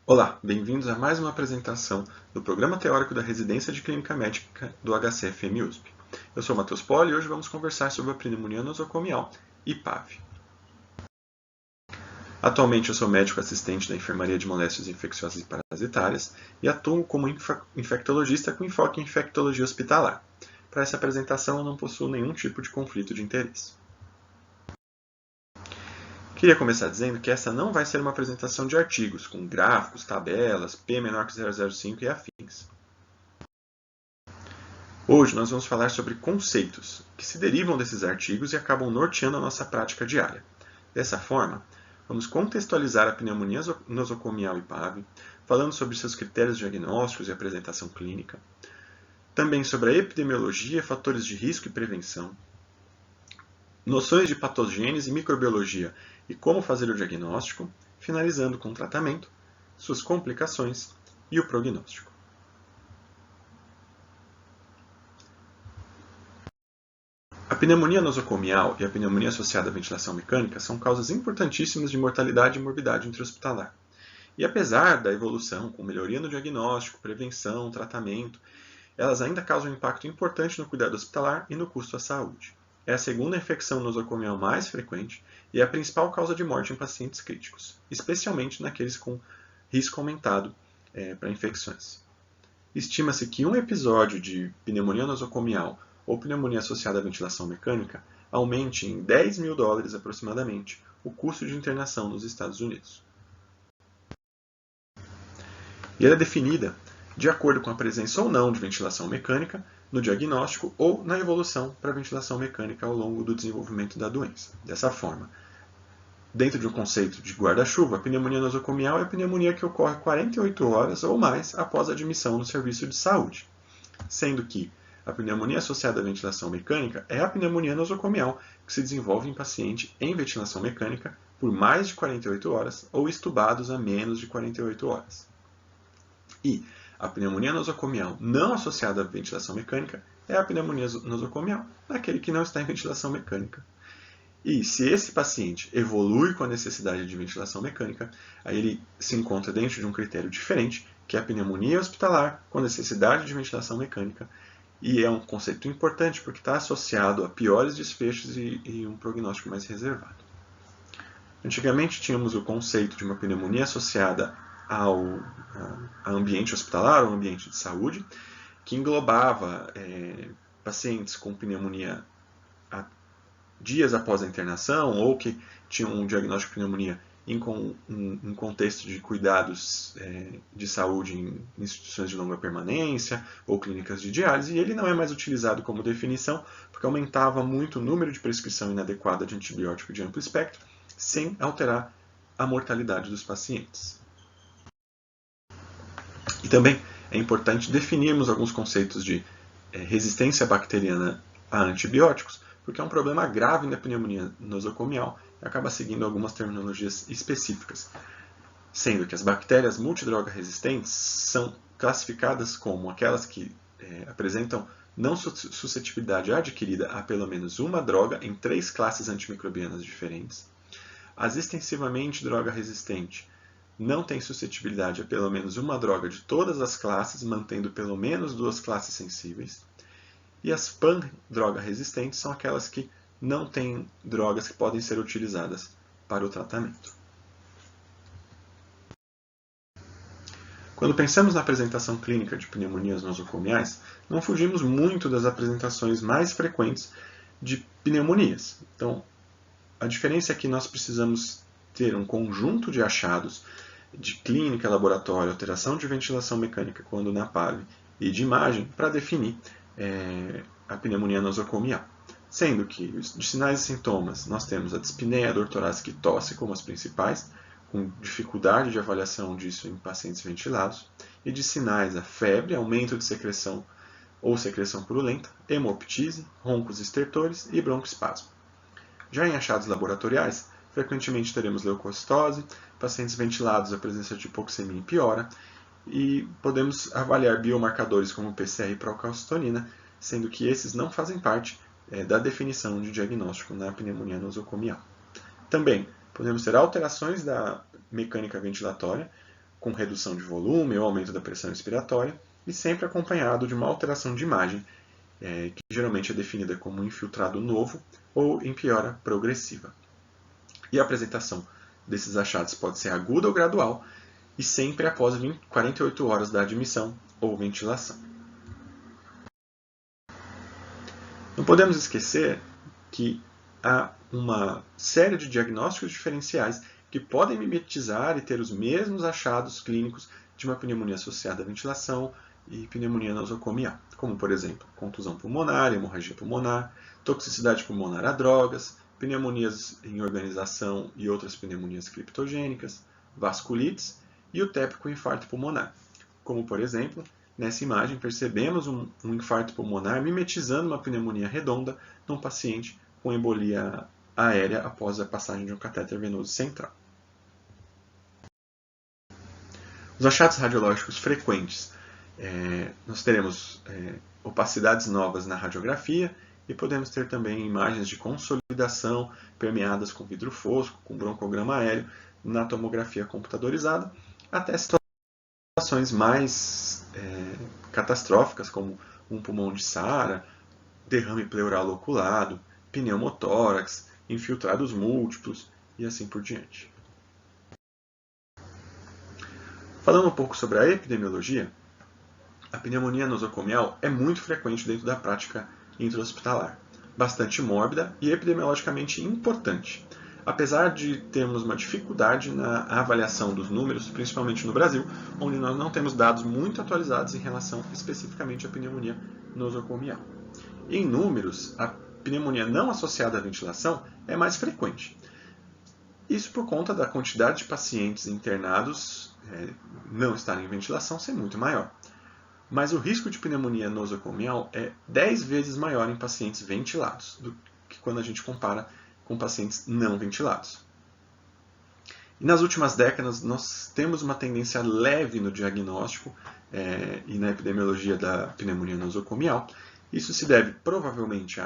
Olá, bem-vindos a mais uma apresentação do Programa Teórico da Residência de Clínica Médica do HCFM USP. Eu sou Matheus Poli e hoje vamos conversar sobre a pneumonia nosocomial e PAV. Atualmente eu sou médico assistente da Enfermaria de Moléstias Infecciosas e Parasitárias e atuo como infectologista com enfoque em infectologia hospitalar. Para essa apresentação eu não possuo nenhum tipo de conflito de interesse. Queria começar dizendo que essa não vai ser uma apresentação de artigos, com gráficos, tabelas, P menor que 0,05 e afins. Hoje nós vamos falar sobre conceitos que se derivam desses artigos e acabam norteando a nossa prática diária. Dessa forma, vamos contextualizar a pneumonia nosocomial e PAV, falando sobre seus critérios diagnósticos e apresentação clínica, também sobre a epidemiologia, fatores de risco e prevenção, noções de patogênese e microbiologia e como fazer o diagnóstico, finalizando com o tratamento, suas complicações e o prognóstico. A pneumonia nosocomial e a pneumonia associada à ventilação mecânica são causas importantíssimas de mortalidade e morbidade intra-hospitalar. E apesar da evolução, com melhoria no diagnóstico, prevenção, tratamento, elas ainda causam um impacto importante no cuidado hospitalar e no custo à saúde. É a segunda infecção nosocomial mais frequente e é a principal causa de morte em pacientes críticos, especialmente naqueles com risco aumentado para infecções. Estima-se que um episódio de pneumonia nosocomial ou pneumonia associada à ventilação mecânica aumente em $10 mil aproximadamente o custo de internação nos Estados Unidos. E ela é definida de acordo com a presença ou não de ventilação mecânica no diagnóstico ou na evolução para a ventilação mecânica ao longo do desenvolvimento da doença. Dessa forma, dentro de um conceito de guarda-chuva, a pneumonia nosocomial é a pneumonia que ocorre 48 horas ou mais após a admissão no serviço de saúde, sendo que a pneumonia associada à ventilação mecânica é a pneumonia nosocomial que se desenvolve em paciente em ventilação mecânica por mais de 48 horas ou estubados a menos de 48 horas. E a pneumonia nosocomial não associada à ventilação mecânica é a pneumonia nosocomial naquele que não está em ventilação mecânica. E se esse paciente evolui com a necessidade de ventilação mecânica, aí ele se encontra dentro de um critério diferente, que é a pneumonia hospitalar com necessidade de ventilação mecânica. E é um conceito importante porque está associado a piores desfechos e um prognóstico mais reservado. Antigamente tínhamos o conceito de uma pneumonia associada ao ambiente hospitalar, ao ambiente de saúde, que englobava pacientes com pneumonia dias após a internação ou que tinham um diagnóstico de pneumonia em contexto de cuidados de saúde em instituições de longa permanência ou clínicas de diálise, e ele não é mais utilizado como definição porque aumentava muito o número de prescrição inadequada de antibiótico de amplo espectro, sem alterar a mortalidade dos pacientes. E também é importante definirmos alguns conceitos de resistência bacteriana a antibióticos, porque é um problema grave na pneumonia nosocomial e acaba seguindo algumas terminologias específicas, sendo que as bactérias multidroga resistentes são classificadas como aquelas que apresentam não suscetibilidade adquirida a pelo menos uma droga em 3 classes antimicrobianas diferentes. As extensivamente droga resistente não têm suscetibilidade a pelo menos uma droga de todas as classes, mantendo pelo menos 2 classes sensíveis. E as pan-droga resistentes são aquelas que não têm drogas que podem ser utilizadas para o tratamento. Quando pensamos na apresentação clínica de pneumonias nosocomiais, não fugimos muito das apresentações mais frequentes de pneumonias. Então, a diferença é que nós precisamos ter um conjunto de achados de clínica, laboratório, alteração de ventilação mecânica quando na PAV e de imagem para definir a pneumonia nosocomial. Sendo que de sinais e sintomas nós temos a dispneia, a dor torácica e tosse como as principais, com dificuldade de avaliação disso em pacientes ventilados, e de sinais a febre, aumento de secreção ou secreção purulenta, hemoptise, roncos estertores e broncoespasmo. Já em achados laboratoriais, frequentemente teremos leucocitose, pacientes ventilados a presença de hipoxemia piora, e podemos avaliar biomarcadores como PCR e procalcitonina, sendo que esses não fazem parte da definição de diagnóstico na pneumonia nosocomial. Também podemos ter alterações da mecânica ventilatória, com redução de volume ou aumento da pressão expiratória, e sempre acompanhado de uma alteração de imagem, que geralmente é definida como infiltrado novo ou em piora progressiva. E a apresentação desses achados pode ser aguda ou gradual, e sempre após 48 horas da admissão ou ventilação. Não podemos esquecer que há uma série de diagnósticos diferenciais que podem mimetizar e ter os mesmos achados clínicos de uma pneumonia associada à ventilação e pneumonia nosocomial, como, por exemplo, contusão pulmonar, hemorragia pulmonar, toxicidade pulmonar a drogas, pneumonias em organização e outras pneumonias criptogênicas, vasculites e o típico infarto pulmonar, como, por exemplo, nessa imagem percebemos um infarto pulmonar mimetizando uma pneumonia redonda num paciente com embolia aérea após a passagem de um catéter venoso central. Os achados radiológicos frequentes. Nós teremos opacidades novas na radiografia e podemos ter também imagens de consolidação permeadas com vidro fosco, com broncograma aéreo na tomografia computadorizada, até situações mais catastróficas, como um pulmão de SARA, derrame pleural oculado, pneumotórax, infiltrados múltiplos e assim por diante. Falando um pouco sobre a epidemiologia, a pneumonia nosocomial é muito frequente dentro da prática intra-hospitalar, bastante mórbida e epidemiologicamente importante, apesar de termos uma dificuldade na avaliação dos números, principalmente no Brasil, onde nós não temos dados muito atualizados em relação especificamente à pneumonia nosocomial. Em números, a pneumonia não associada à ventilação é mais frequente. Isso por conta da quantidade de pacientes internados não estarem em ventilação ser muito maior. Mas o risco de pneumonia nosocomial é 10 vezes maior em pacientes ventilados do que quando a gente compara com pacientes não ventilados. E nas últimas décadas, nós temos uma tendência leve no diagnóstico e na epidemiologia da pneumonia nosocomial. Isso se deve provavelmente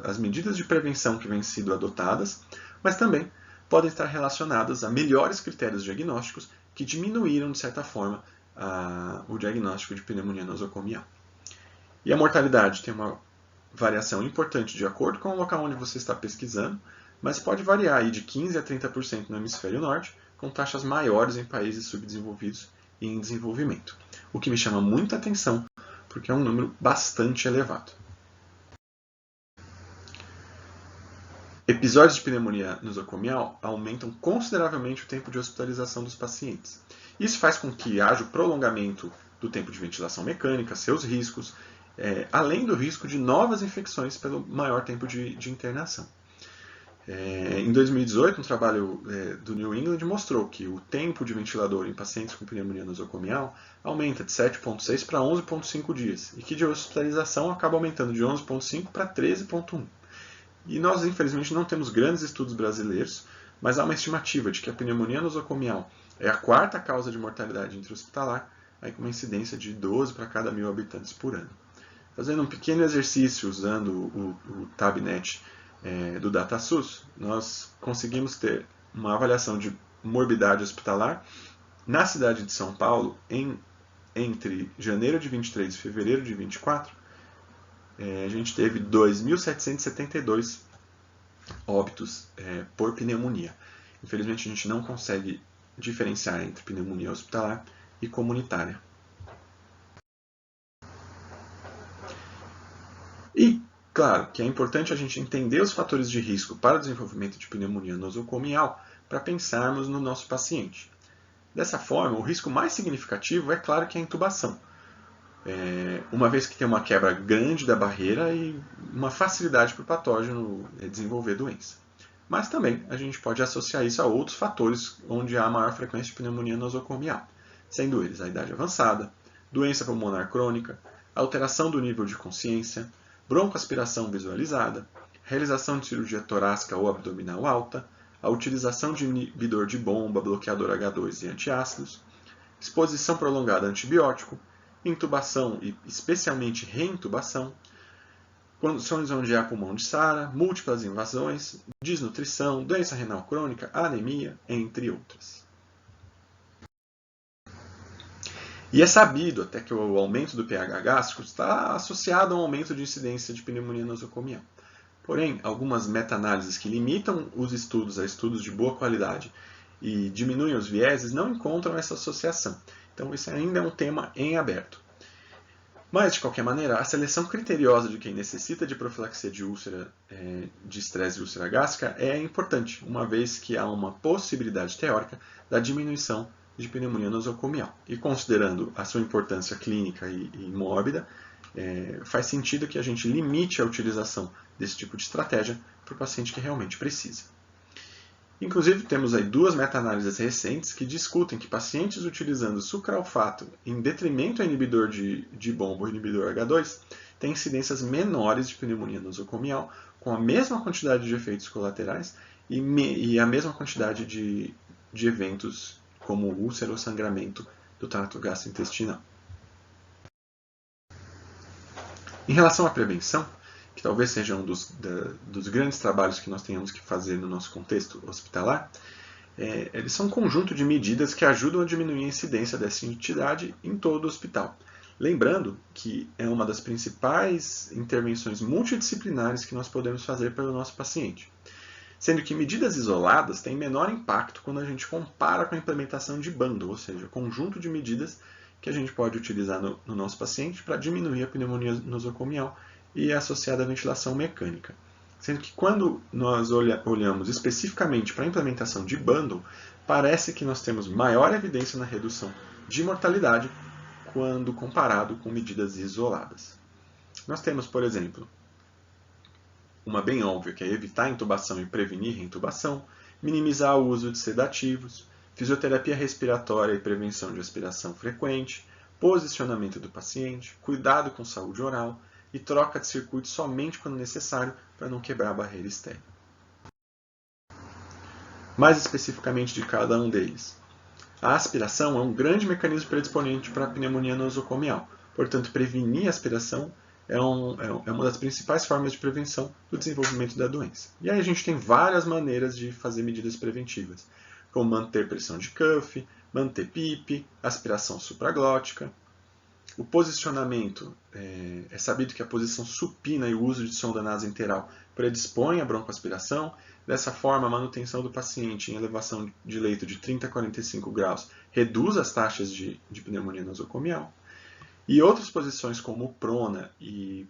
às medidas de prevenção que vêm sido adotadas, mas também podem estar relacionadas a melhores critérios diagnósticos que diminuíram, de certa forma, o diagnóstico de pneumonia nosocomial. E a mortalidade tem uma variação importante de acordo com o local onde você está pesquisando, mas pode variar aí de 15% a 30% no hemisfério norte, com taxas maiores em países subdesenvolvidos e em desenvolvimento. O que me chama muita atenção, porque é um número bastante elevado. Episódios de pneumonia nosocomial aumentam consideravelmente o tempo de hospitalização dos pacientes. Isso faz com que haja o prolongamento do tempo de ventilação mecânica, seus riscos, além do risco de novas infecções pelo maior tempo de internação. Em 2018, um trabalho do New England mostrou que o tempo de ventilador em pacientes com pneumonia nosocomial aumenta de 7,6 para 11,5 dias, e que de hospitalização acaba aumentando de 11,5 para 13,1. E nós, infelizmente, não temos grandes estudos brasileiros, mas há uma estimativa de que a pneumonia nosocomial é a quarta causa de mortalidade intra-hospitalar, aí com uma incidência de 12 para cada 1.000 habitantes por ano. Fazendo um pequeno exercício usando o TabNet do DataSUS, nós conseguimos ter uma avaliação de morbidade hospitalar na cidade de São Paulo entre janeiro de 23 e fevereiro de 24. A gente teve 2.772 óbitos por pneumonia. Infelizmente, a gente não consegue diferenciar entre pneumonia hospitalar e comunitária. E, claro, que é importante a gente entender os fatores de risco para o desenvolvimento de pneumonia nosocomial para pensarmos no nosso paciente. Dessa forma, o risco mais significativo é claro que é a intubação, uma vez que tem uma quebra grande da barreira e uma facilidade para o patógeno desenvolver doença. Mas também a gente pode associar isso a outros fatores onde há maior frequência de pneumonia nosocomial, sendo eles a idade avançada, doença pulmonar crônica, alteração do nível de consciência, broncoaspiração visualizada, realização de cirurgia torácica ou abdominal alta, a utilização de inibidor de bomba, bloqueador H2 e antiácidos, exposição prolongada a antibiótico, intubação e especialmente reintubação, condições onde há pulmão de SARA, múltiplas invasões, desnutrição, doença renal crônica, anemia, entre outras. E é sabido até que o aumento do pH gástrico está associado a um aumento de incidência de pneumonia nosocomial. Porém, algumas meta-análises que limitam os estudos a estudos de boa qualidade e diminuem os vieses não encontram essa associação. Então, isso ainda é um tema em aberto. Mas, de qualquer maneira, a seleção criteriosa de quem necessita de profilaxia de úlcera, de estresse e úlcera gástrica é importante, uma vez que há uma possibilidade teórica da diminuição de pneumonia nosocomial. E considerando a sua importância clínica e mórbida, faz sentido que a gente limite a utilização desse tipo de estratégia para o paciente que realmente precisa. Inclusive, temos aí 2 meta-análises recentes que discutem que pacientes utilizando sucralfato em detrimento ao inibidor de bomba, o inibidor H2, têm incidências menores de pneumonia nosocomial, com a mesma quantidade de efeitos colaterais e a mesma quantidade de eventos como úlcera ou sangramento do trato gastrointestinal. Em relação à prevenção, que talvez seja um dos grandes trabalhos que nós tenhamos que fazer no nosso contexto hospitalar, eles são um conjunto de medidas que ajudam a diminuir a incidência dessa entidade em todo o hospital. Lembrando que é uma das principais intervenções multidisciplinares que nós podemos fazer pelo nosso paciente. Sendo que medidas isoladas têm menor impacto quando a gente compara com a implementação de bundle, ou seja, conjunto de medidas que a gente pode utilizar no nosso paciente para diminuir a pneumonia nosocomial e associada à ventilação mecânica. Sendo que quando nós olhamos especificamente para a implementação de bundle, parece que nós temos maior evidência na redução de mortalidade quando comparado com medidas isoladas. Nós temos, por exemplo, uma bem óbvia, que é evitar a intubação e prevenir reintubação, minimizar o uso de sedativos, fisioterapia respiratória e prevenção de aspiração frequente, posicionamento do paciente, cuidado com saúde oral, e troca de circuito somente quando necessário para não quebrar a barreira externa. Mais especificamente de cada um deles. A aspiração é um grande mecanismo predisponente para a pneumonia nosocomial, portanto, prevenir a aspiração é uma das principais formas de prevenção do desenvolvimento da doença. E aí a gente tem várias maneiras de fazer medidas preventivas, como manter pressão de cuff, manter PIP, aspiração supraglótica. O posicionamento, é sabido que a posição supina e o uso de sonda nasointeral predispõe à broncoaspiração. Dessa forma, a manutenção do paciente em elevação de leito de 30 a 45 graus reduz as taxas de pneumonia nosocomial. E outras posições, como prona e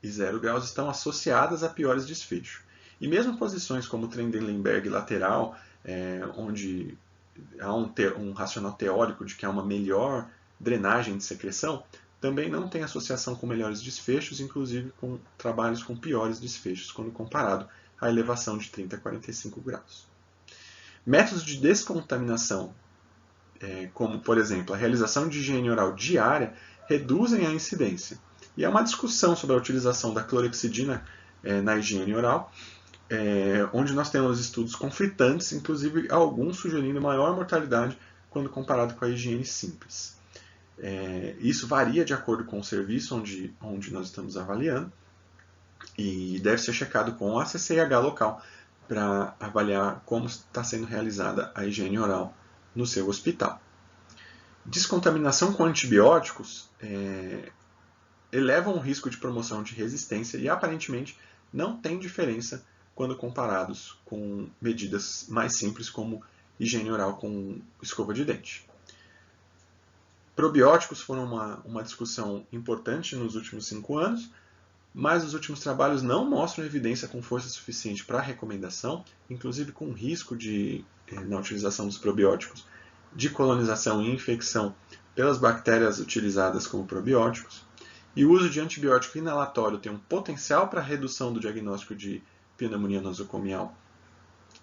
0 graus, estão associadas a piores desfechos. E mesmo posições como Trendelenburg lateral, onde há um racional teórico de que há uma melhor drenagem de secreção, também não tem associação com melhores desfechos, inclusive com trabalhos com piores desfechos, quando comparado à elevação de 30 a 45 graus. Métodos de descontaminação, como, por exemplo, a realização de higiene oral diária, reduzem a incidência. E há uma discussão sobre a utilização da clorexidina na higiene oral, onde nós temos estudos conflitantes, inclusive alguns sugerindo maior mortalidade quando comparado com a higiene simples. Isso varia de acordo com o serviço onde nós estamos avaliando e deve ser checado com a CCIH local para avaliar como está sendo realizada a higiene oral no seu hospital. Descontaminação com antibióticos elevam o risco de promoção de resistência e aparentemente não tem diferença quando comparados com medidas mais simples como higiene oral com escova de dente. Probióticos foram uma discussão importante nos últimos 5 anos, mas os últimos trabalhos não mostram evidência com força suficiente para a recomendação, inclusive com risco na utilização dos probióticos de colonização e infecção pelas bactérias utilizadas como probióticos. E o uso de antibiótico inalatório tem um potencial para a redução do diagnóstico de pneumonia nosocomial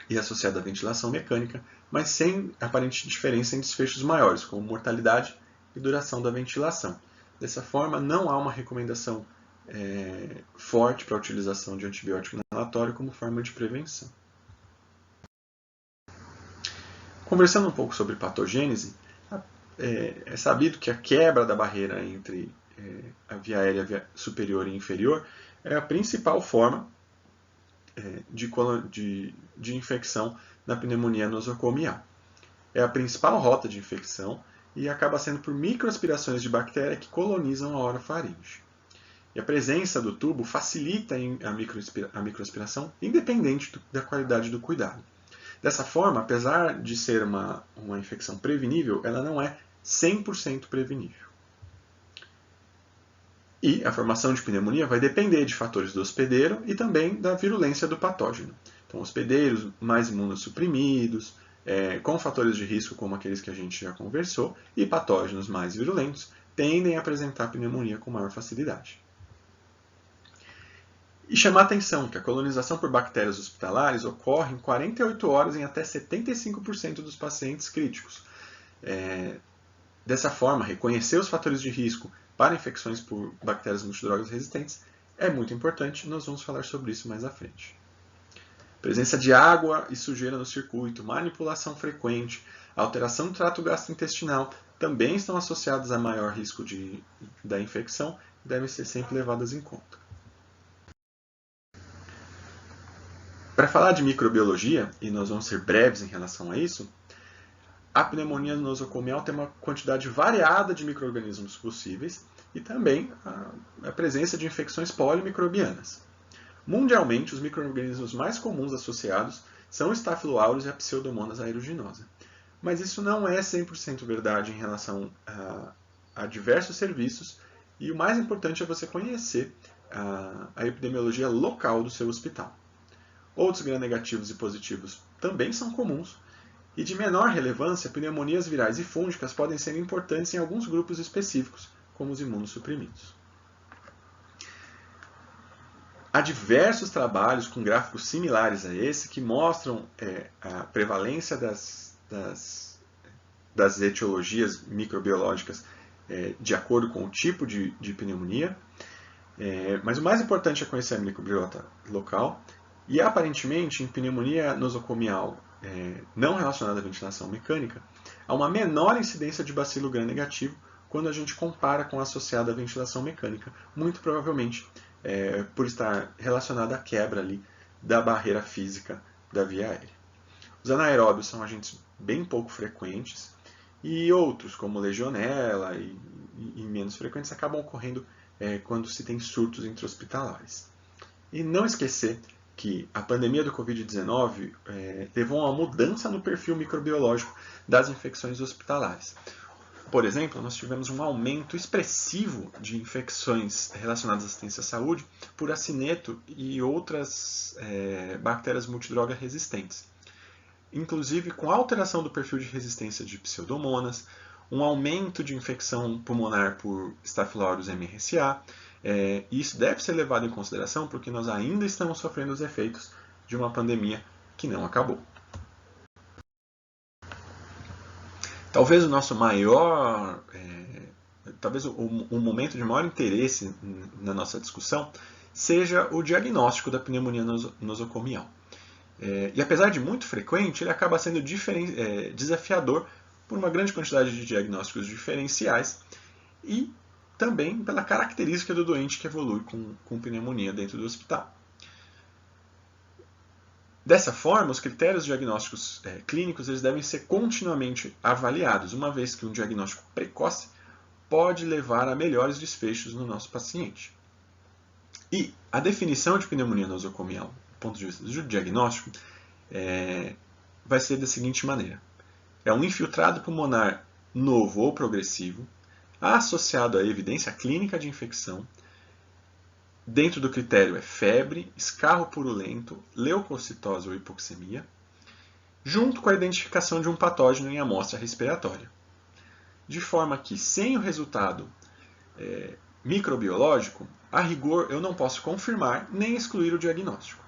e associada à ventilação mecânica, mas sem aparente diferença em desfechos maiores, como mortalidade e duração da ventilação. Dessa forma, não há uma recomendação forte para a utilização de antibiótico inalatório como forma de prevenção. Conversando um pouco sobre patogênese, é sabido que a quebra da barreira entre a via aérea superior e inferior é a principal forma de infecção na pneumonia nosocomial. É a principal rota de infecção e acaba sendo por microaspirações de bactéria que colonizam a orofaringe. E a presença do tubo facilita a microaspiração, independente da qualidade do cuidado. Dessa forma, apesar de ser uma infecção prevenível, ela não é 100% prevenível. E a formação de pneumonia vai depender de fatores do hospedeiro e também da virulência do patógeno. Então, hospedeiros mais imunossuprimidos, com fatores de risco como aqueles que a gente já conversou, e patógenos mais virulentos, tendem a apresentar pneumonia com maior facilidade. E chamar a atenção que a colonização por bactérias hospitalares ocorre em 48 horas em até 75% dos pacientes críticos. Dessa forma, reconhecer os fatores de risco para infecções por bactérias multidrogas resistentes é muito importante, nós vamos falar sobre isso mais à frente. Presença de água e sujeira no circuito, manipulação frequente, alteração do trato gastrointestinal também estão associados a maior risco da infecção e devem ser sempre levadas em conta. Para falar de microbiologia, e nós vamos ser breves em relação a isso, a pneumonia nosocomial tem uma quantidade variada de micro-organismos possíveis e também a presença de infecções polimicrobianas. Mundialmente, os micro-organismos mais comuns associados são o Staphylococcus e a Pseudomonas aeruginosa. Mas isso não é 100% verdade em relação a diversos serviços e o mais importante é você conhecer a epidemiologia local do seu hospital. Outros gram-negativos e positivos também são comuns, e de menor relevância, pneumonias virais e fúngicas podem ser importantes em alguns grupos específicos, como os imunossuprimidos. Há diversos trabalhos com gráficos similares a esse que mostram a prevalência das etiologias microbiológicas de acordo com o tipo de pneumonia, mas o mais importante é conhecer a microbiota local. E aparentemente, em pneumonia nosocomial não relacionada à ventilação mecânica, há uma menor incidência de bacilo gram-negativo quando a gente compara com a associada à ventilação mecânica, muito provavelmente por estar relacionada à quebra ali da barreira física da via aérea. Os anaeróbios são agentes bem pouco frequentes e outros, como legionela e menos frequentes, acabam ocorrendo quando se tem surtos intra-hospitalares. E não esquecer que a pandemia do Covid-19 levou a uma mudança no perfil microbiológico das infecções hospitalares. Por exemplo, nós tivemos um aumento expressivo de infecções relacionadas à assistência à saúde por acineto e outras bactérias multidroga resistentes. Inclusive com alteração do perfil de resistência de Pseudomonas, um aumento de infecção pulmonar por Staphylococcus MRSA, e isso deve ser levado em consideração porque nós ainda estamos sofrendo os efeitos de uma pandemia que não acabou. Talvez o nosso maior, talvez o momento de maior interesse na nossa discussão seja o diagnóstico da pneumonia nosocomial. E apesar de muito frequente, ele acaba sendo desafiador por uma grande quantidade de diagnósticos diferenciais e também pela característica do doente que evolui com pneumonia dentro do hospital. Dessa forma, os critérios diagnósticos clínicos eles devem ser continuamente avaliados, uma vez que um diagnóstico precoce pode levar a melhores desfechos no nosso paciente. E a definição de pneumonia nosocomial, do ponto de vista do diagnóstico, vai ser da seguinte maneira. É um infiltrado pulmonar novo ou progressivo, associado à evidência clínica de infecção. Dentro do critério é febre, escarro purulento, leucocitose ou hipoxemia, junto com a identificação de um patógeno em amostra respiratória. De forma que, sem o resultado microbiológico, a rigor eu não posso confirmar nem excluir o diagnóstico.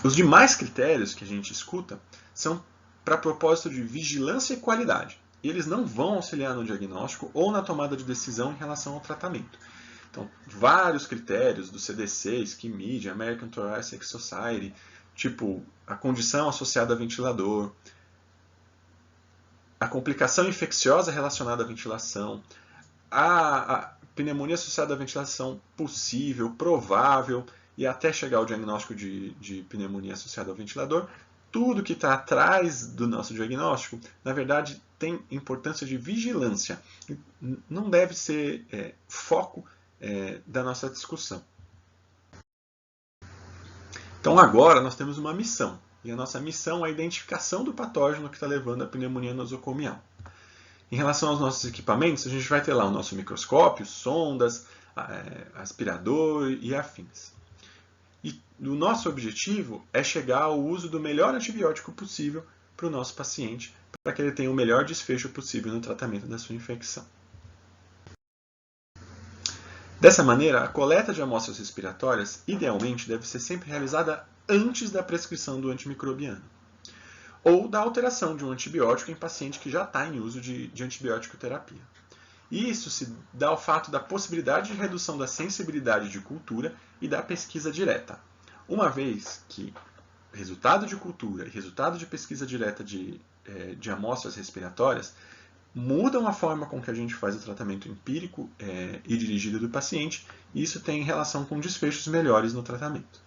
Os demais critérios que a gente escuta são para propósito de vigilância e qualidade. E eles não vão auxiliar no diagnóstico ou na tomada de decisão em relação ao tratamento. Então, vários critérios do CDC, SCIMID, American Thoracic Society, tipo a condição associada a ventilador, a complicação infecciosa relacionada à ventilação, a pneumonia associada à ventilação possível, provável, e até chegar ao diagnóstico de pneumonia associada ao ventilador, tudo que está atrás do nosso diagnóstico, na verdade, tem importância de vigilância. Não deve ser foco da nossa discussão. Então agora nós temos uma missão. E a nossa missão é a identificação do patógeno que está levando à pneumonia nosocomial. Em relação aos nossos equipamentos, a gente vai ter lá o nosso microscópio, sondas, aspirador e afins. E o nosso objetivo é chegar ao uso do melhor antibiótico possível para o nosso paciente, para que ele tenha o melhor desfecho possível no tratamento da sua infecção. Dessa maneira, a coleta de amostras respiratórias, idealmente, deve ser sempre realizada antes da prescrição do antimicrobiano, ou da alteração de um antibiótico em paciente que já está em uso de antibiótico terapia. Isso se dá ao fato da possibilidade de redução da sensibilidade de cultura e da pesquisa direta, uma vez que resultado de cultura e resultado de pesquisa direta de amostras respiratórias mudam a forma com que a gente faz o tratamento empírico e dirigido do paciente, e isso tem relação com desfechos melhores no tratamento.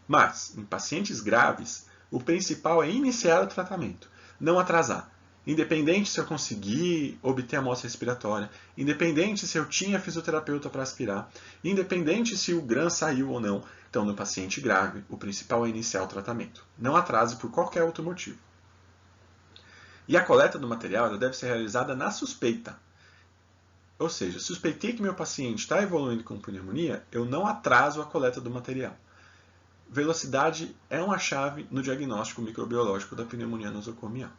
Mas, em pacientes graves, o principal é iniciar o tratamento, não atrasar. Independente se eu conseguir obter a amostra respiratória, independente se eu tinha fisioterapeuta para aspirar, independente se o GRAM saiu ou não, então no paciente grave, o principal é iniciar o tratamento. Não atrase por qualquer outro motivo. E a coleta do material ela deve ser realizada na suspeita. Ou seja, suspeitei que meu paciente está evoluindo com pneumonia, eu não atraso a coleta do material. Velocidade é uma chave no diagnóstico microbiológico da pneumonia nosocomial.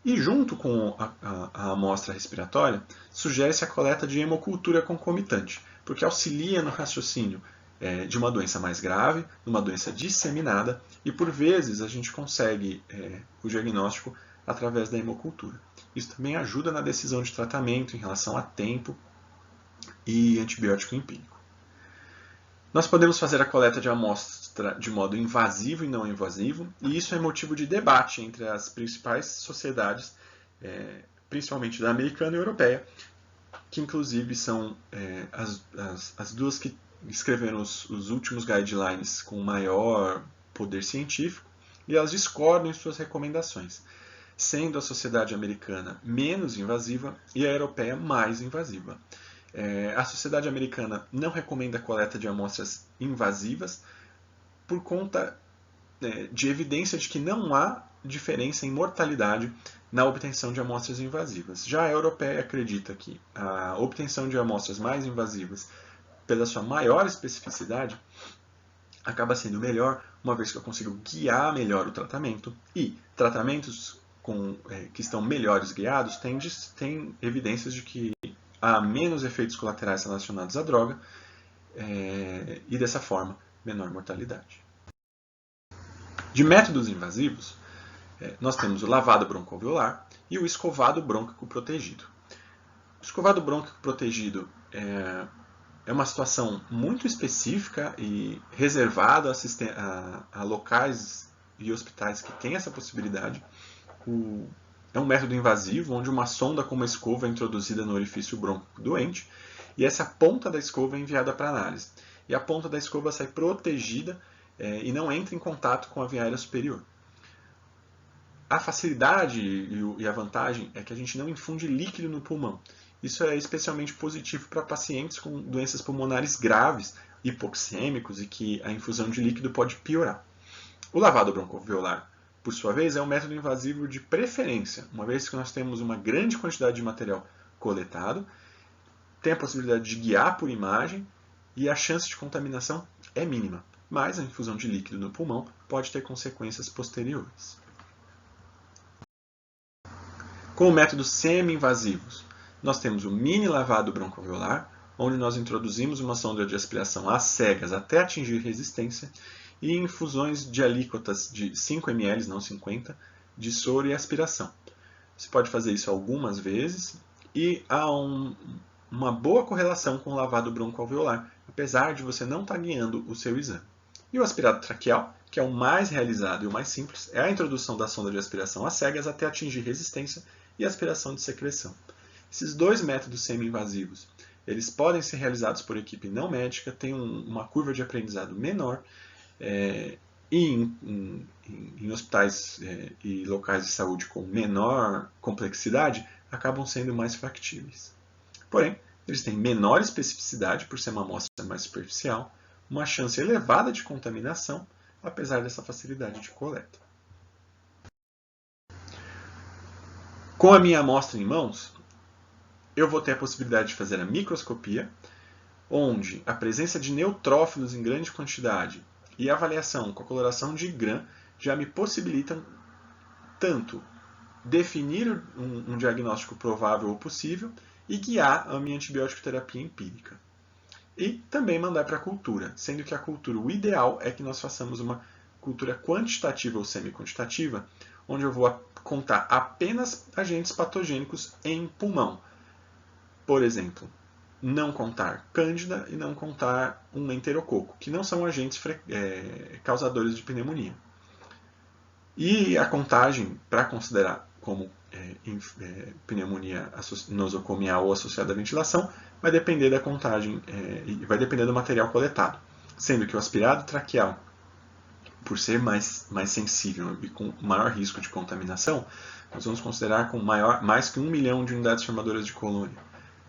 E junto com a amostra respiratória, sugere-se a coleta de hemocultura concomitante, porque auxilia no raciocínio de uma doença mais grave, numa doença disseminada, e por vezes a gente consegue o diagnóstico através da hemocultura. Isso também ajuda na decisão de tratamento em relação a tempo e antibiótico empírico. Nós podemos fazer a coleta de amostra de modo invasivo e não invasivo, e isso é motivo de debate entre as principais sociedades, principalmente da americana e europeia, que inclusive são as duas que escreveram os últimos guidelines com maior poder científico, e elas discordam em suas recomendações, sendo a sociedade americana menos invasiva e a europeia mais invasiva. A sociedade americana não recomenda a coleta de amostras invasivas por conta de evidência de que não há diferença em mortalidade na obtenção de amostras invasivas. Já a europeia acredita que a obtenção de amostras mais invasivas, pela sua maior especificidade, acaba sendo melhor, uma vez que eu consigo guiar melhor o tratamento, e tratamentos que estão melhores guiados têm evidências de que há menos efeitos colaterais relacionados à droga e, dessa forma, menor mortalidade. De métodos invasivos, nós temos o lavado broncoalveolar e o escovado brônquico protegido. O escovado brônquico protegido é uma situação muito específica e reservada a locais e hospitais que têm essa possibilidade. É um método invasivo onde uma sonda com uma escova é introduzida no orifício brônquico doente e essa ponta da escova é enviada para análise. E a ponta da escova sai protegida e não entra em contato com a via aérea superior. A facilidade e a vantagem é que a gente não infunde líquido no pulmão. Isso é especialmente positivo para pacientes com doenças pulmonares graves, hipoxêmicos e que a infusão de líquido pode piorar. O lavado broncoalveolar, por sua vez, é um método invasivo de preferência, uma vez que nós temos uma grande quantidade de material coletado, tem a possibilidade de guiar por imagem e a chance de contaminação é mínima, mas a infusão de líquido no pulmão pode ter consequências posteriores. Com métodos semi-invasivos, nós temos o mini lavado broncoalveolar, onde nós introduzimos uma sonda de aspiração às cegas até atingir resistência, e infusões de alíquotas de 5 ml, não 50, de soro e aspiração. Você pode fazer isso algumas vezes e há uma boa correlação com o lavado broncoalveolar, apesar de você não estar guiando o seu exame. E o aspirado traqueal, que é o mais realizado e o mais simples, é a introdução da sonda de aspiração às cegas até atingir resistência e aspiração de secreção. Esses dois métodos semi-invasivos, eles podem ser realizados por equipe não médica, têm uma curva de aprendizado menor, e em em hospitais e locais de saúde com menor complexidade acabam sendo mais factíveis. Porém, eles têm menor especificidade por ser uma amostra mais superficial, uma chance elevada de contaminação, apesar dessa facilidade de coleta. Com a minha amostra em mãos, eu vou ter a possibilidade de fazer a microscopia, onde a presença de neutrófilos em grande quantidade e a avaliação com a coloração de Gram já me possibilitam tanto definir um diagnóstico provável ou possível e guiar a minha antibiótico terapia empírica. E também mandar para a cultura, sendo que a cultura, o ideal é que nós façamos uma cultura quantitativa ou semi-quantitativa, onde eu vou contar apenas agentes patogênicos em pulmão. Por exemplo, não contar cândida e não contar um enterococo, que não são agentes causadores de pneumonia. E a contagem, para considerar como pneumonia nosocomial ou associada à ventilação, vai depender da contagem e vai depender do material coletado. Sendo que o aspirado traqueal, por ser mais sensível e com maior risco de contaminação, nós vamos considerar com mais que 1 milhão de unidades formadoras de colônia.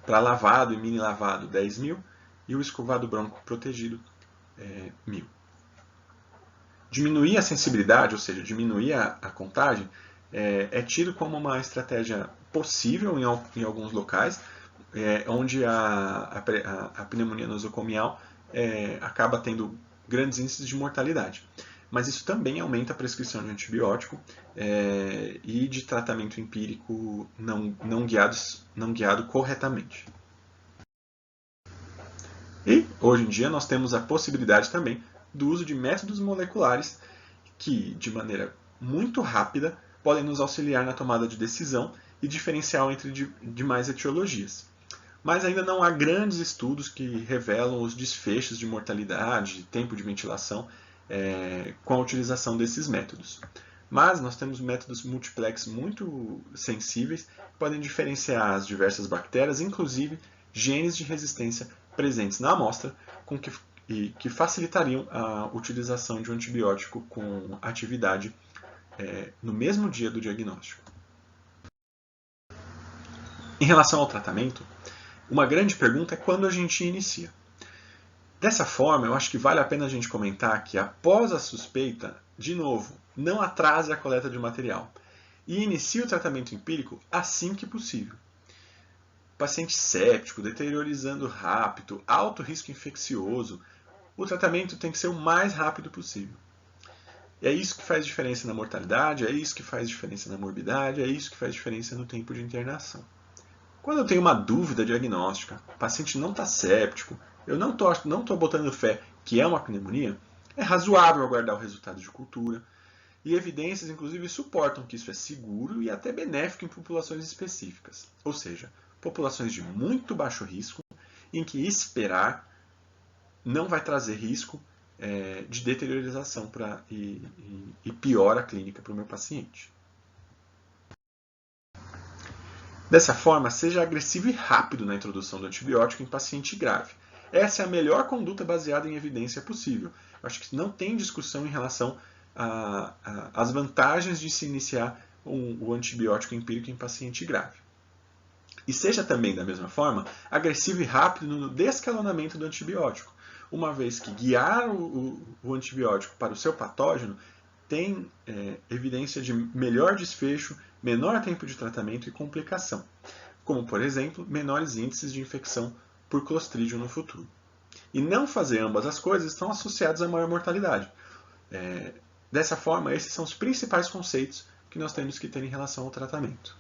Para lavado e mini lavado, 10 mil, e o escovado bronco protegido, 1.000. Diminuir a sensibilidade, ou seja, diminuir a contagem, é tido como uma estratégia possível em alguns locais, onde a pneumonia nosocomial acaba tendo grandes índices de mortalidade. Mas isso também aumenta a prescrição de antibiótico e de tratamento empírico não guiado corretamente. E, hoje em dia, nós temos a possibilidade também do uso de métodos moleculares que, de maneira muito rápida, podem nos auxiliar na tomada de decisão e diferencial entre demais etiologias. Mas ainda não há grandes estudos que revelam os desfechos de mortalidade, tempo de ventilação, com a utilização desses métodos. Mas nós temos métodos multiplex muito sensíveis que podem diferenciar as diversas bactérias, inclusive genes de resistência presentes na amostra, que facilitariam a utilização de um antibiótico com atividade no mesmo dia do diagnóstico. Em relação ao tratamento, uma grande pergunta é quando a gente inicia. Dessa forma, eu acho que vale a pena a gente comentar que após a suspeita, de novo, não atrase a coleta de material e inicie o tratamento empírico assim que possível. Paciente séptico, deteriorizando rápido, alto risco infeccioso, o tratamento tem que ser o mais rápido possível. E é isso que faz diferença na mortalidade, é isso que faz diferença na morbidade, é isso que faz diferença no tempo de internação. Quando eu tenho uma dúvida diagnóstica, o paciente não está séptico, eu não estou botando fé que é uma pneumonia, é razoável aguardar o resultado de cultura, e evidências, inclusive, suportam que isso é seguro e até benéfico em populações específicas, ou seja, populações de muito baixo risco, em que esperar não vai trazer risco de deteriorização e piora clínica para o meu paciente. Dessa forma, seja agressivo e rápido na introdução do antibiótico em paciente grave. Essa é a melhor conduta baseada em evidência possível. Eu acho que não tem discussão em relação às vantagens de se iniciar o antibiótico empírico em paciente grave. E seja também, da mesma forma, agressivo e rápido no descalonamento do antibiótico, uma vez que guiar o antibiótico para o seu patógeno tem evidência de melhor desfecho, menor tempo de tratamento e complicação, como, por exemplo, menores índices de infecção por Clostridium no futuro. E não fazer ambas as coisas estão associados a maior mortalidade. Dessa forma, esses são os principais conceitos que nós temos que ter em relação ao tratamento.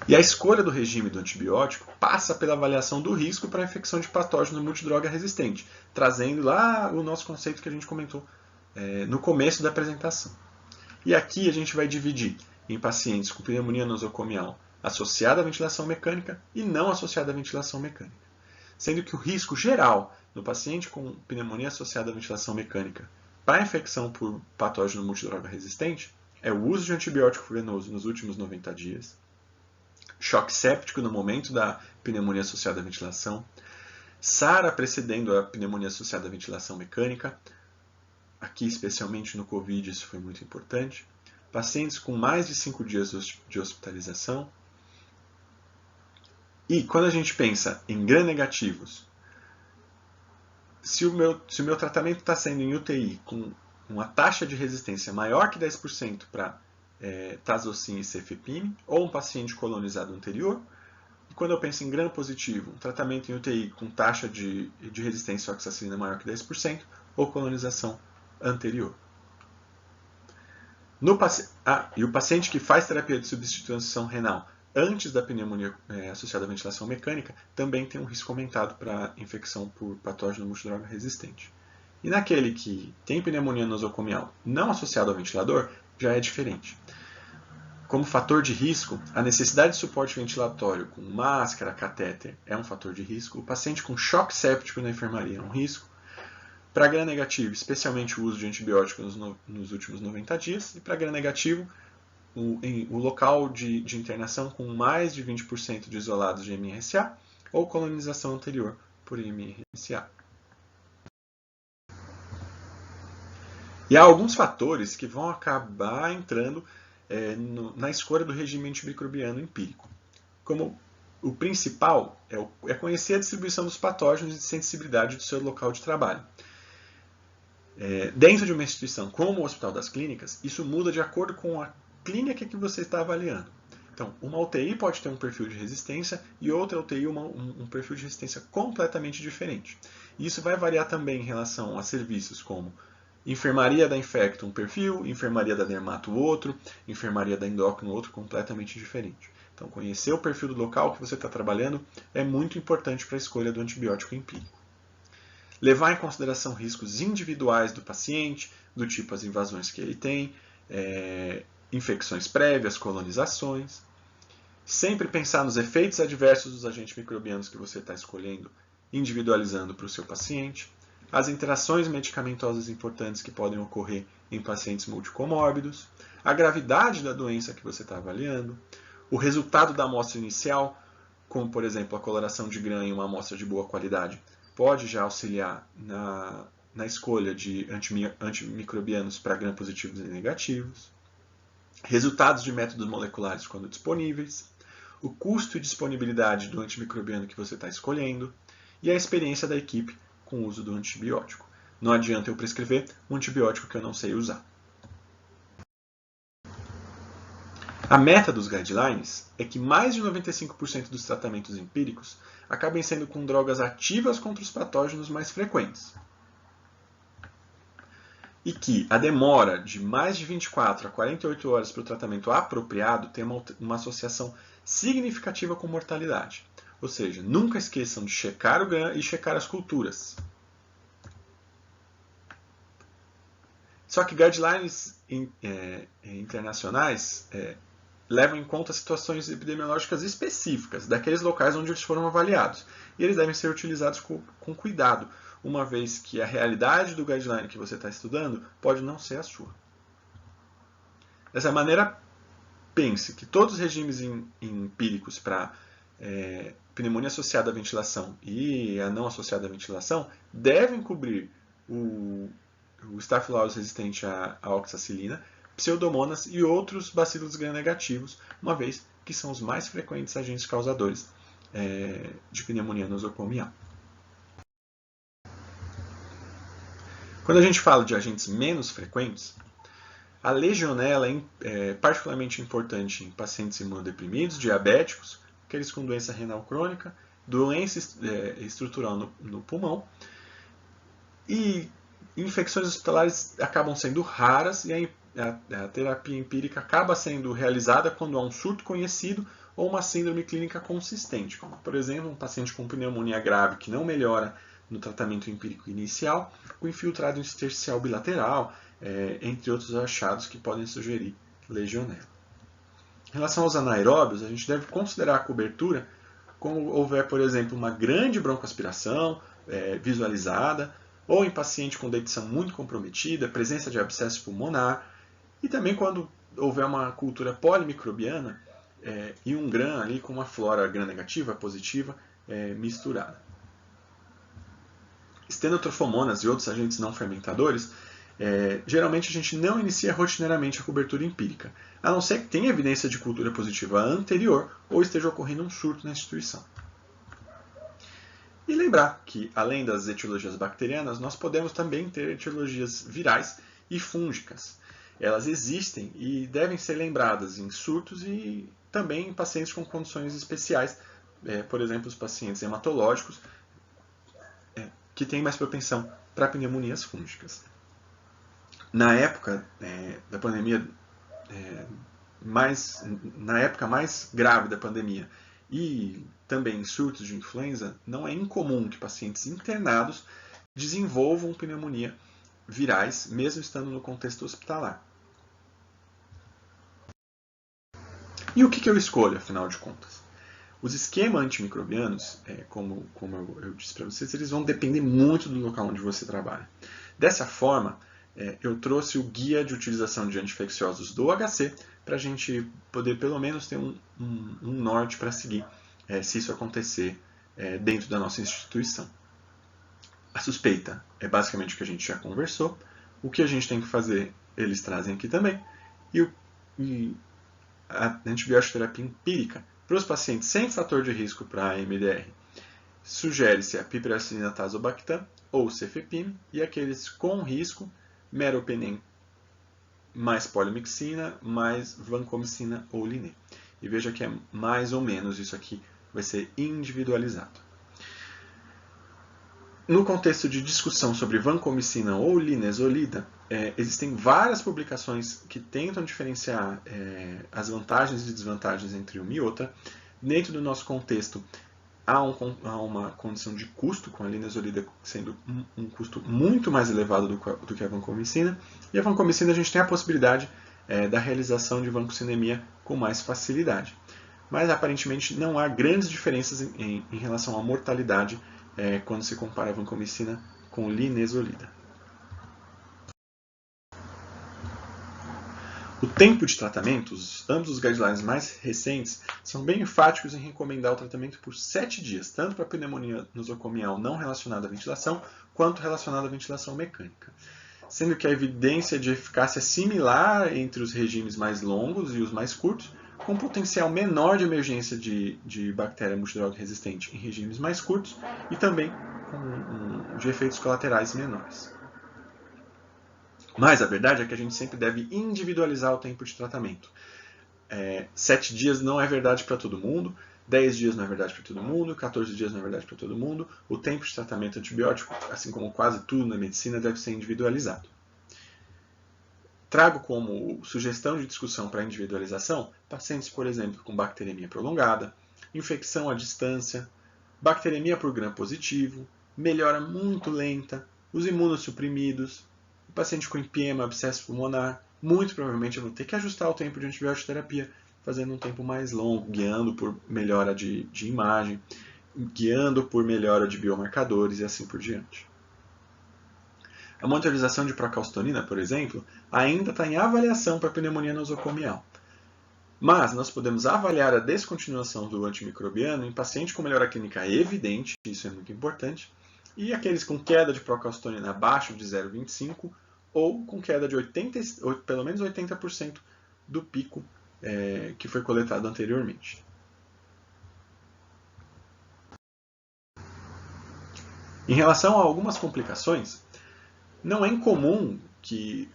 E a escolha do regime do antibiótico passa pela avaliação do risco para a infecção de patógeno multidroga resistente, trazendo lá o nosso conceito que a gente comentou no começo da apresentação. E aqui a gente vai dividir em pacientes com pneumonia nosocomial associada à ventilação mecânica e não associada à ventilação mecânica. Sendo que o risco geral no paciente com pneumonia associada à ventilação mecânica para a infecção por patógeno multidroga resistente é o uso de antibiótico venoso nos últimos 90 dias, choque séptico no momento da pneumonia associada à ventilação, SARA precedendo a pneumonia associada à ventilação mecânica, aqui especialmente no Covid isso foi muito importante, pacientes com mais de 5 dias de hospitalização. E quando a gente pensa em gram-negativos, se o meu tratamento está sendo em UTI com uma taxa de resistência maior que 10% para tazocin e cefepime, ou um paciente colonizado anterior, e quando eu penso em gram-positivo, um tratamento em UTI com taxa de resistência à oxacilina maior que 10%, ou colonização anterior. E o paciente que faz terapia de substituição renal antes da pneumonia associada à ventilação mecânica também tem um risco aumentado para infecção por patógeno multidroga resistente. E naquele que tem pneumonia nosocomial não associada ao ventilador, já é diferente. Como fator de risco, a necessidade de suporte ventilatório com máscara, catéter é um fator de risco. O paciente com choque séptico na enfermaria é um risco. Para gram-negativo, especialmente o uso de antibióticos nos últimos 90 dias. E para gram-negativo, o local de internação com mais de 20% de isolados de MRSA ou colonização anterior por MRSA. E há alguns fatores que vão acabar entrando na escolha do regime antimicrobiano empírico. Como o principal é conhecer a distribuição dos patógenos e sensibilidade do seu local de trabalho. Dentro de uma instituição como o Hospital das Clínicas, isso muda de acordo com a clínica que você está avaliando. Então, uma UTI pode ter um perfil de resistência e outra UTI um perfil de resistência completamente diferente. Isso vai variar também em relação a serviços como enfermaria da infecto um perfil, enfermaria da dermato outro, enfermaria da endócrino outro completamente diferente. Então, conhecer o perfil do local que você está trabalhando é muito importante para a escolha do antibiótico empírico. Levar em consideração riscos individuais do paciente, do tipo as invasões que ele tem, infecções prévias, colonizações. Sempre pensar nos efeitos adversos dos agentes microbianos que você está escolhendo, individualizando para o seu paciente. As interações medicamentosas importantes que podem ocorrer em pacientes multicomórbidos. A gravidade da doença que você está avaliando. O resultado da amostra inicial, como por exemplo a coloração de gram em uma amostra de boa qualidade, pode já auxiliar na escolha de antimicrobianos para gram positivos e negativos. Resultados de métodos moleculares quando disponíveis. O custo e disponibilidade do antimicrobiano que você está escolhendo. E a experiência da equipe com o uso do antibiótico. Não adianta eu prescrever um antibiótico que eu não sei usar. A meta dos guidelines é que mais de 95% dos tratamentos empíricos acabem sendo com drogas ativas contra os patógenos mais frequentes. E que a demora de mais de 24 a 48 horas para o tratamento apropriado tem uma associação significativa com mortalidade. Ou seja, nunca esqueçam de checar o gram e checar as culturas. Só que guidelines internacionais levam em conta situações epidemiológicas específicas daqueles locais onde eles foram avaliados. E eles devem ser utilizados com cuidado, uma vez que a realidade do guideline que você está estudando pode não ser a sua. Dessa maneira, pense que todos os regimes empíricos para pneumonia associada à ventilação e a não associada à ventilação devem cobrir o Staphylococcus resistente à oxacilina, Pseudomonas e outros bacilos gram-negativos, uma vez que são os mais frequentes agentes causadores de pneumonia nosocomial. Quando a gente fala de agentes menos frequentes, a legionela é particularmente importante em pacientes imunodeprimidos, diabéticos, aqueles com doença renal crônica, doença estrutural no pulmão, e infecções hospitalares acabam sendo raras e a terapia empírica acaba sendo realizada quando há um surto conhecido ou uma síndrome clínica consistente, como, por exemplo, um paciente com pneumonia grave que não melhora no tratamento empírico inicial, com infiltrado intersticial bilateral, entre outros achados que podem sugerir legionela. Em relação aos anaeróbios, a gente deve considerar a cobertura quando houver, por exemplo, uma grande broncoaspiração visualizada, ou em paciente com dentição muito comprometida, presença de abscesso pulmonar, e também quando houver uma cultura polimicrobiana e um gram ali com uma flora gram-negativa, positiva, misturada. Estenotrofomonas e outros agentes não fermentadores Geralmente a gente não inicia rotineiramente a cobertura empírica, a não ser que tenha evidência de cultura positiva anterior ou esteja ocorrendo um surto na instituição. E lembrar que, além das etiologias bacterianas, nós podemos também ter etiologias virais e fúngicas. Elas existem e devem ser lembradas em surtos e também em pacientes com condições especiais, por exemplo, os pacientes hematológicos, que têm mais propensão para pneumonias fúngicas. Na época da pandemia, na época mais grave da pandemia e também em surtos de influenza, não é incomum que pacientes internados desenvolvam pneumonia virais, mesmo estando no contexto hospitalar. E o que eu escolho, afinal de contas? Os esquemas antimicrobianos, como eu disse para vocês, eles vão depender muito do local onde você trabalha. Dessa forma, eu trouxe o guia de utilização de anti-infecciosos do HC para a gente poder pelo menos ter um norte para seguir se isso acontecer dentro da nossa instituição. A suspeita é basicamente o que a gente já conversou. O que a gente tem que fazer, eles trazem aqui também. E a antibiótico terapia empírica para os pacientes sem fator de risco para a MDR. Sugere-se a piperacilina tazobactam ou cefepime, e aqueles com risco, meropenem mais polimixina, mais vancomicina ou linê. E veja que é mais ou menos isso aqui, vai ser individualizado. No contexto de discussão sobre vancomicina ou linezolida, existem várias publicações que tentam diferenciar as vantagens e desvantagens entre uma e outra. Dentro do nosso contexto, há uma condição de custo, com a linezolida sendo um custo muito mais elevado do que a vancomicina. E a vancomicina a gente tem a possibilidade da realização de vancocinemia com mais facilidade. Mas aparentemente não há grandes diferenças em relação à mortalidade quando se compara a vancomicina com linezolida. O tempo de tratamento, ambos os guidelines mais recentes, são bem enfáticos em recomendar o tratamento por 7 dias, tanto para pneumonia nosocomial não relacionada à ventilação, quanto relacionada à ventilação mecânica. Sendo que a evidência de eficácia é similar entre os regimes mais longos e os mais curtos, com potencial menor de emergência de bactéria multidroga resistente em regimes mais curtos e também de efeitos colaterais menores. Mas a verdade é que a gente sempre deve individualizar o tempo de tratamento. 7 dias não é verdade para todo mundo, 10 dias não é verdade para todo mundo, 14 dias não é verdade para todo mundo. O tempo de tratamento antibiótico, assim como quase tudo na medicina, deve ser individualizado. Trago como sugestão de discussão para individualização pacientes, por exemplo, com bacteremia prolongada, infecção à distância, bacteremia por gram positivo, melhora muito lenta, os imunossuprimidos, o paciente com empiema, abscesso pulmonar. Muito provavelmente eu vou ter que ajustar o tempo de antibiótico terapia, fazendo um tempo mais longo, guiando por melhora de imagem, guiando por melhora de biomarcadores e assim por diante. A monitorização de procalcitonina, por exemplo, ainda está em avaliação para pneumonia nosocomial. Mas nós podemos avaliar a descontinuação do antimicrobiano em paciente com melhora clínica evidente, isso é muito importante, e aqueles com queda de procalcitonina abaixo de 0,25 ou com queda de pelo menos 80% do pico que foi coletado anteriormente. Em relação a algumas complicações, não é incomum que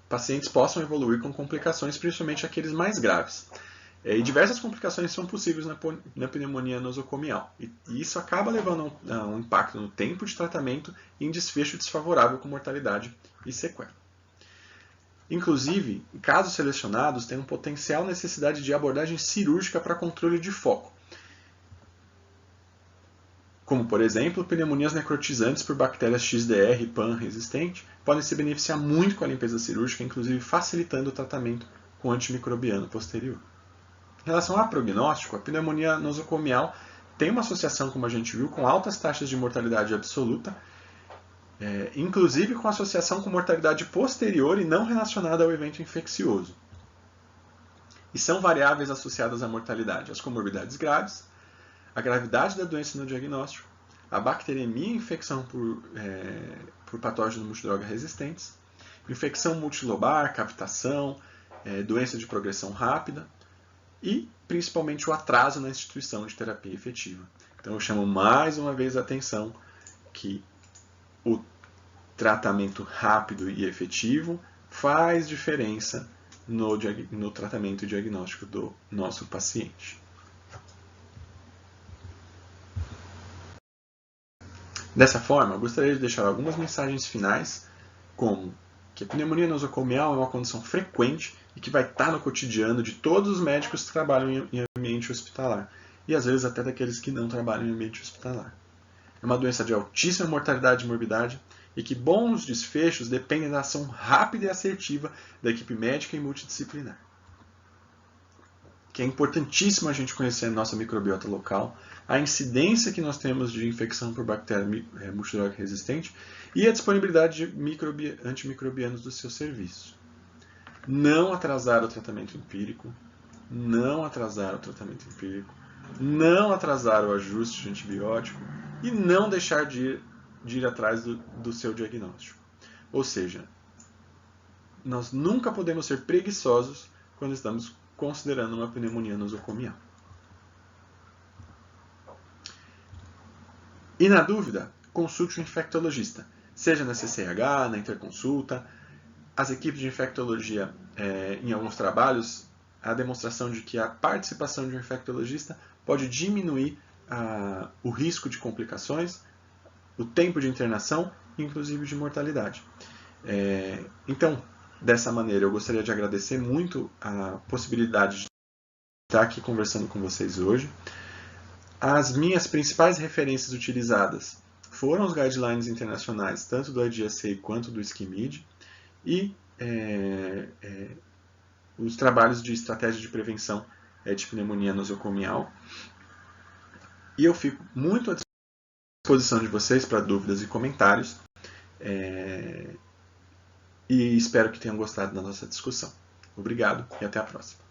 pacientes possam evoluir com complicações, principalmente aqueles mais graves. E diversas complicações são possíveis na pneumonia nosocomial. E isso acaba levando a um impacto no tempo de tratamento e em desfecho desfavorável com mortalidade e sequela. Inclusive, casos selecionados têm uma potencial necessidade de abordagem cirúrgica para controle de foco, como, por exemplo, pneumonias necrotizantes por bactérias XDR e PAN resistente, podem se beneficiar muito com a limpeza cirúrgica, inclusive facilitando o tratamento com antimicrobiano posterior. Em relação ao prognóstico, a pneumonia nosocomial tem uma associação, como a gente viu, com altas taxas de mortalidade absoluta, inclusive com associação com mortalidade posterior e não relacionada ao evento infeccioso. E são variáveis associadas à mortalidade as comorbidades graves, a gravidade da doença no diagnóstico, a bacteremia e infecção por patógenos multidroga resistentes, infecção multilobar, cavitação, doença de progressão rápida e principalmente o atraso na instituição de terapia efetiva. Então eu chamo mais uma vez a atenção que o tratamento rápido e efetivo faz diferença no tratamento e diagnóstico do nosso paciente. Dessa forma, eu gostaria de deixar algumas mensagens finais, como que a pneumonia nosocomial é uma condição frequente e que vai estar no cotidiano de todos os médicos que trabalham em ambiente hospitalar, e às vezes até daqueles que não trabalham em ambiente hospitalar. É uma doença de altíssima mortalidade e morbidade e que bons desfechos dependem da ação rápida e assertiva da equipe médica e multidisciplinar. Que é importantíssimo a gente conhecer a nossa microbiota local, a incidência que nós temos de infecção por bactéria multidrug resistente e a disponibilidade de antimicrobianos do seu serviço. Não atrasar o tratamento empírico, não atrasar o ajuste de antibiótico e não deixar de ir atrás do seu diagnóstico. Ou seja, nós nunca podemos ser preguiçosos quando estamos considerando uma pneumonia nosocomial. E na dúvida, consulte o infectologista, seja na CCH, na interconsulta. As equipes de infectologia, em alguns trabalhos, a demonstração de que a participação de um infectologista pode diminuir o risco de complicações, o tempo de internação, inclusive de mortalidade. Então, dessa maneira, eu gostaria de agradecer muito a possibilidade de estar aqui conversando com vocês hoje. As minhas principais referências utilizadas foram os guidelines internacionais, tanto do IDSA quanto do SCIMID, e os trabalhos de estratégia de prevenção de pneumonia nosocomial. E eu fico muito à disposição de vocês para dúvidas e comentários. E espero que tenham gostado da nossa discussão. Obrigado e até a próxima.